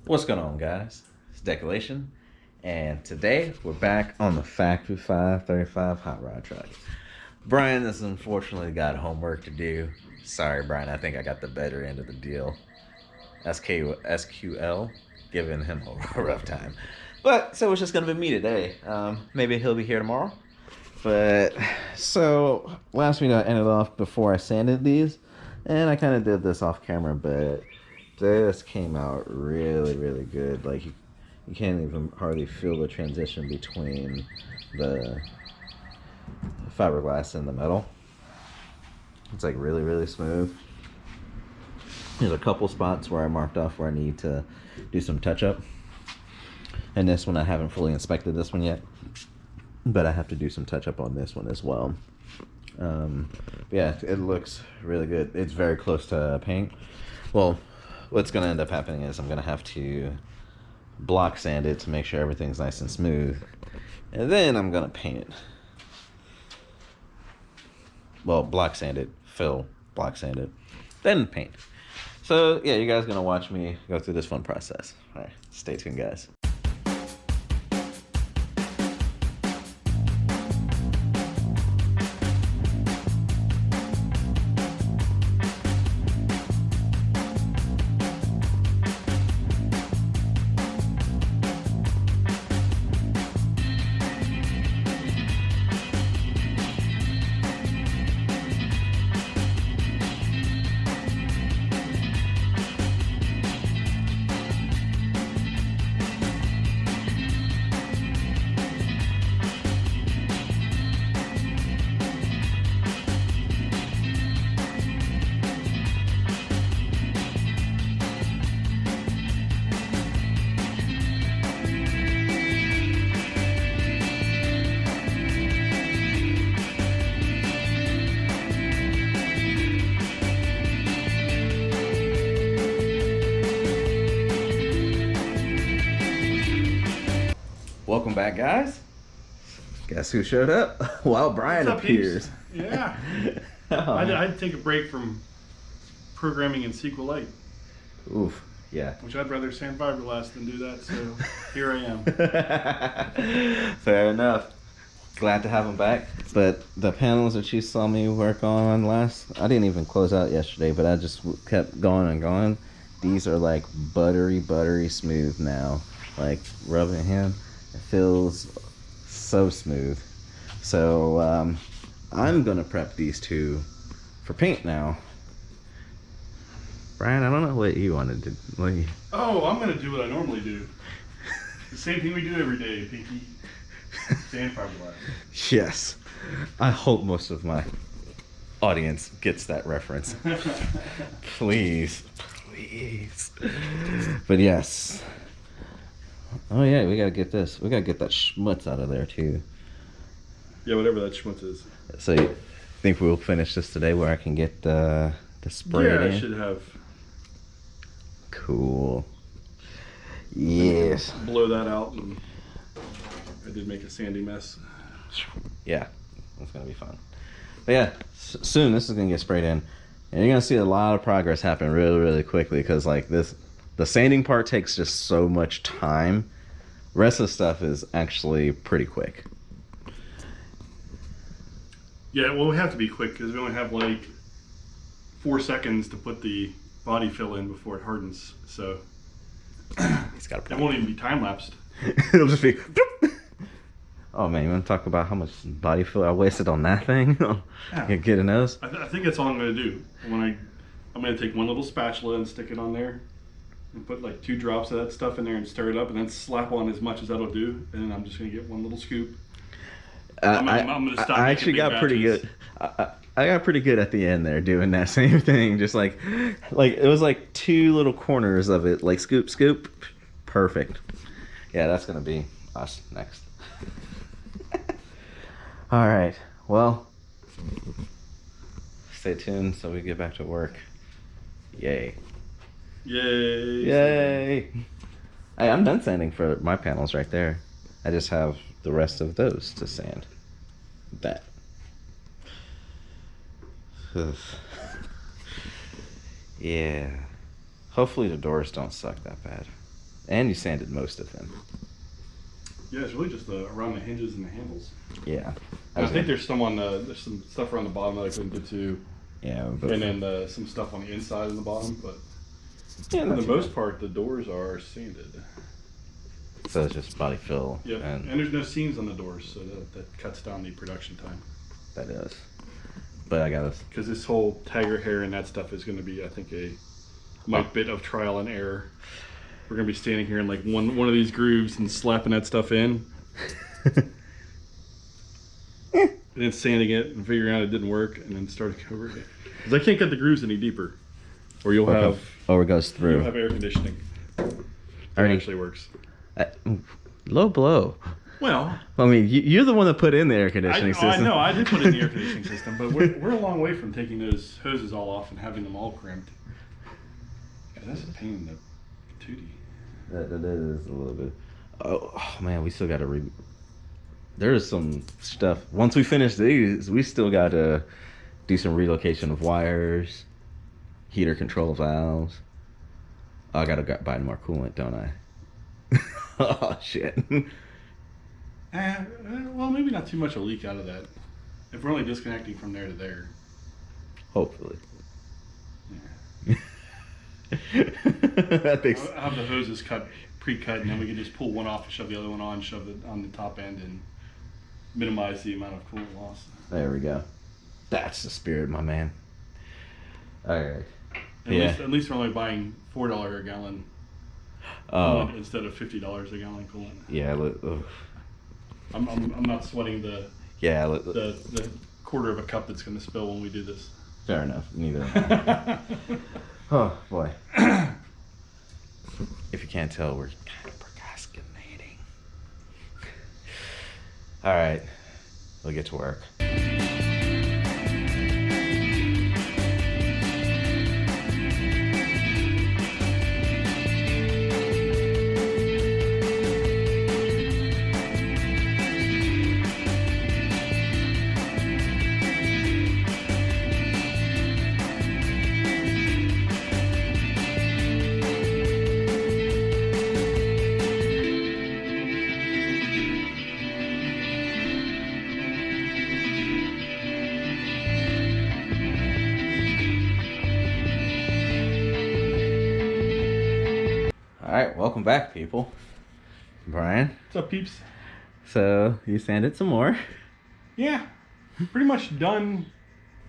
What's going on, guys? It's Decelation, and today we're back on the Factory 535 hot rod truck. Brian has unfortunately got homework to do. Sorry, Brian, I think I got the better end of the deal. SQL giving him a rough time. But, so it's just going to be me today. Maybe he'll be here tomorrow. But, so, last week I ended off before I sanded these, and I kind of did this off camera, but this came out really good. Like you can't even hardly feel the transition between the fiberglass and the metal. It's like really smooth. There's a couple spots where I marked off where I need to do some touch up, and this one I haven't fully inspected this one yet, but I have to do some touch up on this one as well. Yeah, it looks really good. It's very close to paint. Well, what's going to end up happening is I'm going to have to block sand it to make sure everything's nice and smooth. And then I'm going to paint it. Well, block sand it, fill, block sand it, then paint. So, yeah, you guys are going to watch me go through this fun process. All right, stay tuned, guys. Welcome back, guys. Guess who showed up? Well, Brian appears. Yeah. I had to take a break from programming in SQLite. Oof, yeah. Which I'd rather sand fiberglass than do that, so here I am. Fair enough. Glad to have him back. But the panels that you saw me work on last, I didn't even close out yesterday, but I just kept going and going. These are like buttery smooth now. Like rubbing him. It feels so smooth. So I'm gonna prep these two for paint now. Brian, I don't know what you wanted to do. Oh, I'm gonna do what I normally do. The same thing we do every day, Pinky. Sand fiberglass. Yes. I hope most of my audience gets that reference. Please. But yes. Oh yeah, we gotta get this. We gotta get that schmutz out of there too. Yeah, whatever that schmutz is. So you think we'll finish this today where I can get the spray in? I should have. Cool. Yes. Blow that out, and I did make a sandy mess. Yeah, that's gonna be fun. But yeah, soon this is gonna get sprayed in, and you're gonna see a lot of progress happen really quickly because like this. The sanding part takes just so much time. The rest of the stuff is actually pretty quick. Yeah, well, we have to be quick because we only have like 4 seconds to put the body fill in before it hardens. So he's got a point. It won't even be time lapsed. It'll just be. Oh man, you want to talk about how much body fill I wasted on that thing? Yeah. Get a nose. I think that's all I'm going to do. I'm going to take one little spatula and stick it on there. And put like 2 drops of that stuff in there and stir it up, and then slap on as much as that'll do. And then I'm just gonna get one little scoop. I'm gonna stop. I actually got pretty good. I got pretty good at the end there doing that same thing. Just like it was like 2 little corners of it, like scoop, perfect. Yeah, that's gonna be us next. All right. Well, stay tuned so we get back to work. Yay. Yay. Hey, I'm done sanding for my panels right there. I just have the rest of those to sand. That. Yeah. Hopefully the doors don't suck that bad. And you sanded most of them. Yeah, it's really just around the hinges and the handles. Yeah. I think there's there's some stuff around the bottom that I couldn't get to. Yeah. And then some stuff on the inside and the bottom, but yeah, for the most part, the doors are sanded. So it's just body fill. Yeah, and there's no seams on the doors, so that cuts down the production time. That does. But I got this. Because this whole tiger hair and that stuff is going to be, I think, a bit of trial and error. We're going to be standing here in like one of these grooves and slapping that stuff in. And then sanding it and figuring out it didn't work and then starting over again. Because I can't cut the grooves any deeper. Or you'll have... Or it goes through. You'll have air conditioning. It actually works. Low blow. Well... I mean, you're the one that put in the air conditioning system. I know, I did put in the air conditioning system, but we're a long way from taking those hoses all off and having them all crimped. Yeah, that's a pain in the tootie. That is a little bit. Oh man, we still got to There's some stuff. Once we finish these, we still got to do some relocation of wires, heater control valves. Oh, I got to buy more coolant, don't I? Oh shit. Well, maybe not too much a leak out of that. If we're only disconnecting from there to there. Hopefully. Yeah. That makes... I'll have the hoses pre-cut, and then we can just pull one off and shove the other one on, shove it on the top end, and minimize the amount of coolant loss. There we go. That's the spirit, my man. All right. At least we're only buying $4 a gallon coolant instead of $50 a gallon coolant. Yeah. I'm not sweating the quarter of a cup that's going to spill when we do this. Fair enough. Neither am I. Oh boy. If you can't tell, we're kind of procrastinating. All right, we'll get to work. Alright, welcome back, people. Brian. What's up, peeps? So, you sanded some more. Yeah, pretty much done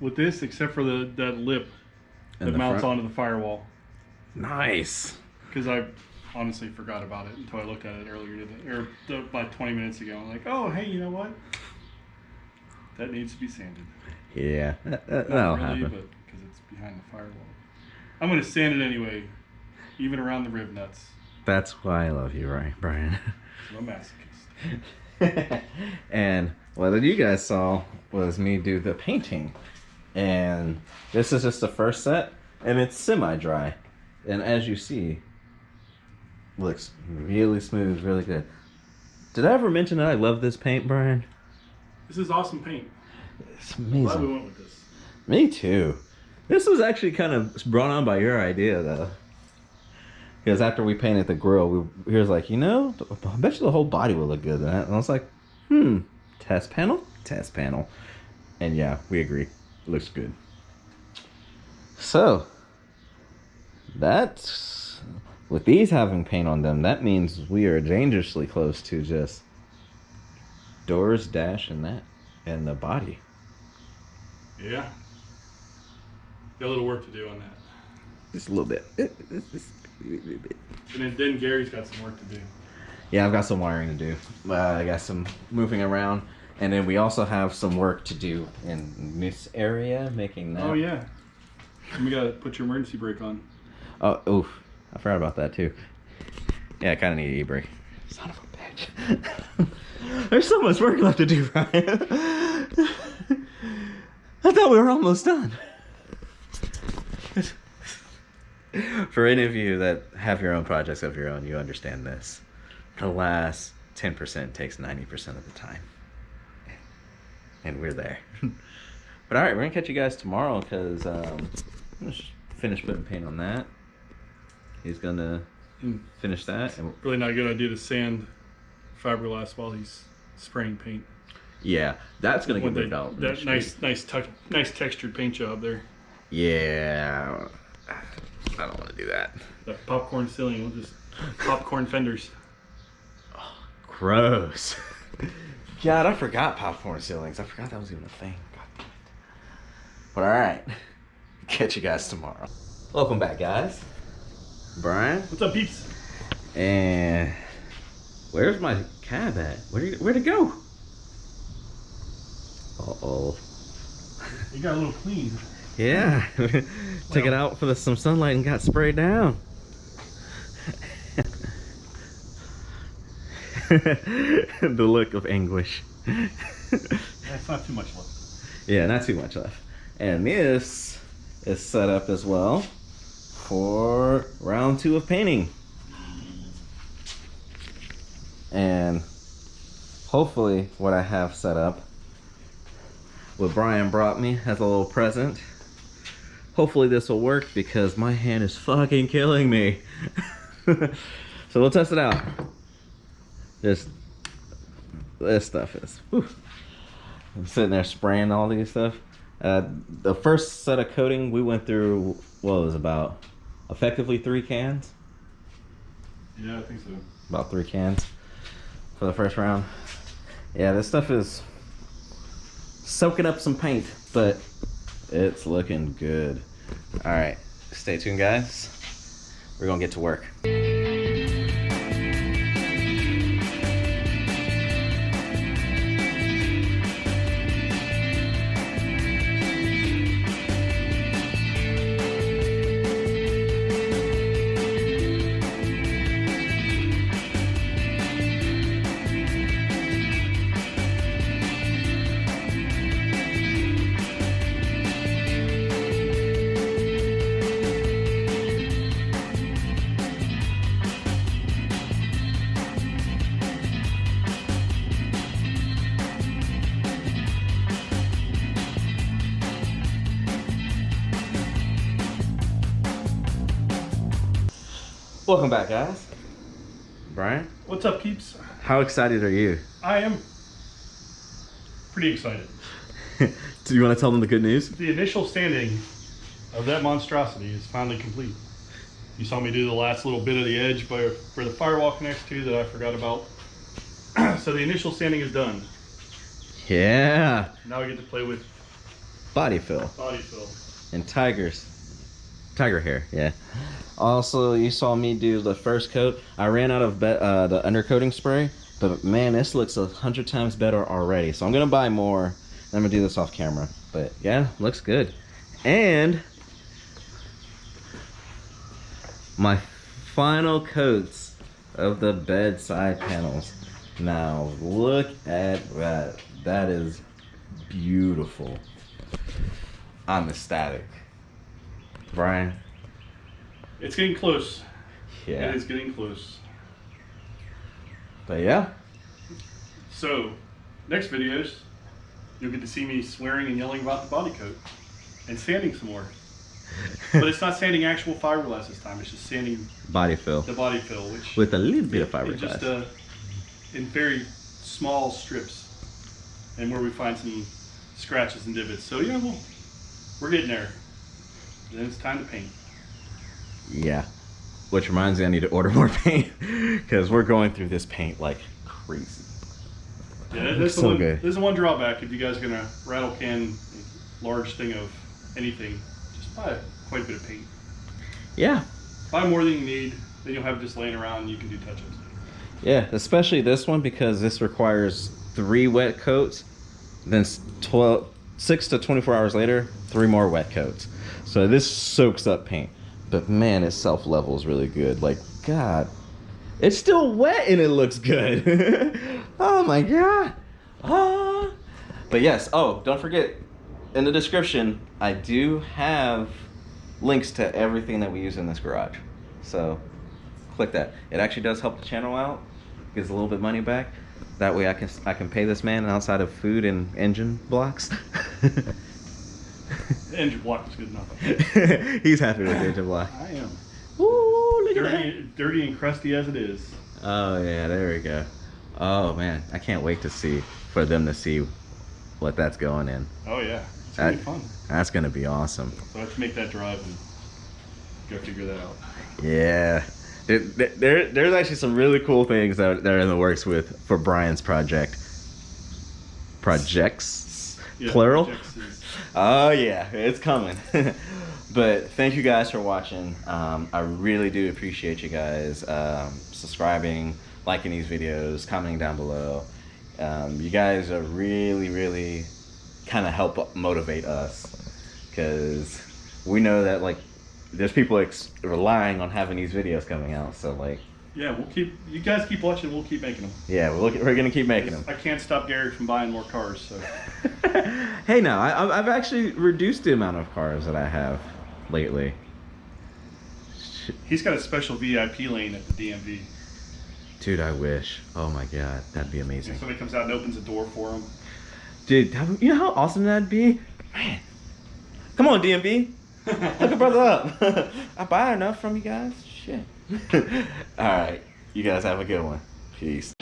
with this except for that lip that mounts onto the firewall. Nice. Because I honestly forgot about it until I looked at it earlier today, or about 20 minutes ago. I'm like, oh, hey, you know what? That needs to be sanded. Yeah, that'll Not really, happen. but because it's behind the firewall. I'm going to sand it anyway, even around the rib nuts. That's why I love you, right, Brian? I'm a masochist. And what you guys saw was me do the painting. And this is just the first set, and it's semi-dry. And as you see, looks really smooth, really good. Did I ever mention that I love this paint, Brian? This is awesome paint. It's I'm glad we amazing. went with this. Me too. This was actually kind of brought on by your idea, though. Because after we painted the grill, he was like, you know, I bet you the whole body will look good in that. And I was like, test panel? Test panel. And yeah, we agree. Looks good. So, that's... with these having paint on them, that means we are dangerously close to just doors, dash, and that. And the body. Yeah. Got a little work to do on that. Just a little bit. And then Gary's got some work to do. Yeah, I've got some wiring to do. I got some moving around. And then we also have some work to do in this area, making that. Oh, yeah. And we got to put your emergency brake on. Oh, oof. I forgot about that, too. Yeah, I kind of need an e-brake. Son of a bitch. There's so much work left to do, Ryan. I thought we were almost done. For any of you that have your own projects of your own, you understand this. The last 10% takes 90% of the time. And we're there. But alright, we're going to catch you guys tomorrow because I'm going to finish putting paint on that. He's going to finish that. And Really not a good idea to sand fiberglass while he's spraying paint. yeah, that's gonna get ripped out. That nice textured paint job there. Yeah, I don't want to do that. That popcorn ceiling will just popcorn fenders. Gross. God, I forgot popcorn ceilings. I forgot that was even a thing. God damn it. But all right, catch you guys tomorrow. Welcome back, guys. Brian. What's up, peeps? And where's my cab at? Where'd it go? Uh-oh. You got a little clean. Yeah. Took it out for some sunlight and got sprayed down. The look of anguish. That's not too much left. Yeah, not too much left. And this is set up as well for round 2 of painting. And hopefully what I have set up, what Brian brought me as a little present, hopefully this will work because my hand is fucking killing me. So we'll test it out. This stuff is, whew. I'm sitting there spraying all these stuff. The first set of coating we went through, what was about effectively 3 cans? Yeah, I think so. About 3 cans for the first round. Yeah, this stuff is soaking up some paint, but it's looking good. All right, stay tuned, guys. We're gonna get to work. Welcome back, guys. Brian, What's up, peeps? how excited are you? I am pretty excited. Do you want to tell them the good news? The initial sanding of that monstrosity is finally complete. You saw me do the last little bit of the edge where the firewall connects to that I forgot about. So the initial sanding is done. Yeah. Now I get to play with Body fill body fill. and tiger hair. Yeah. Also, you saw me do the first coat. I ran out of the undercoating spray, but man, this looks 100 times better already. So I'm gonna buy more. I'm gonna do this off camera. But yeah, looks good. And my final coats of the bedside panels. Now look at that. That is beautiful. I'm ecstatic. Brian? It's getting close. Yeah. It is getting close. But yeah. So, next videos, you'll get to see me swearing and yelling about the body coat and sanding some more. But it's not sanding actual fiberglass this time. It's just sanding Body fill. the body fill, which With a little bit of it fiberglass. just in very small strips, and where we find some scratches and divots. So yeah, well, we're getting there. Then it's time to paint. Yeah. Which reminds me, I need to order more paint because we're going through this paint like crazy. Yeah, that's So the one, good. There's the one drawback. If you guys are gonna rattle can a large thing of anything, just buy quite a bit of paint. Yeah. Buy more than you need, then you'll have it just laying around and you can do touch-ups. Yeah, especially this one because this requires 3 wet coats, then 6 to 24 hours later, 3 more wet coats. So this soaks up paint. But man, it self-levels really good. Like, God, it's still wet and it looks good. Oh my God. Ah. But yes, oh, don't forget, in the description, I do have links to everything that we use in this garage. So click that. It actually does help the channel out, gives a little bit of money back. That way I can pay this man outside of food and engine blocks. The engine block is good enough. He's happy with the engine block. I am. Ooh, look dirty and crusty as it is. Oh yeah, there we go. Oh man, I can't wait to see for them to see what that's going in. Oh yeah, it's gonna be fun. That's gonna be awesome. So I have to make that drive and go figure that out. Yeah, there's actually some really cool things that are in the works for Brian's project. Projects, Yeah, plural. projects is- Oh yeah, it's coming. But thank you guys for watching. I really do appreciate you guys subscribing, liking these videos, commenting down below. You guys are really kind of help motivate us, because we know that like there's people relying on having these videos coming out. So like, yeah, you guys keep watching. We'll keep making them. yeah, we're gonna keep making them. I can't stop Gary from buying more cars. So Hey, now I've actually reduced the amount of cars that I have lately. he's got a special VIP lane at the DMV. Dude, I wish. Oh my god, that'd be amazing. If somebody comes out and opens a door for him. Dude, you know how awesome that'd be? Man, come on, DMV. Hook a brother up. I buy enough from you guys. Shit. All right, you guys have a good one. Peace.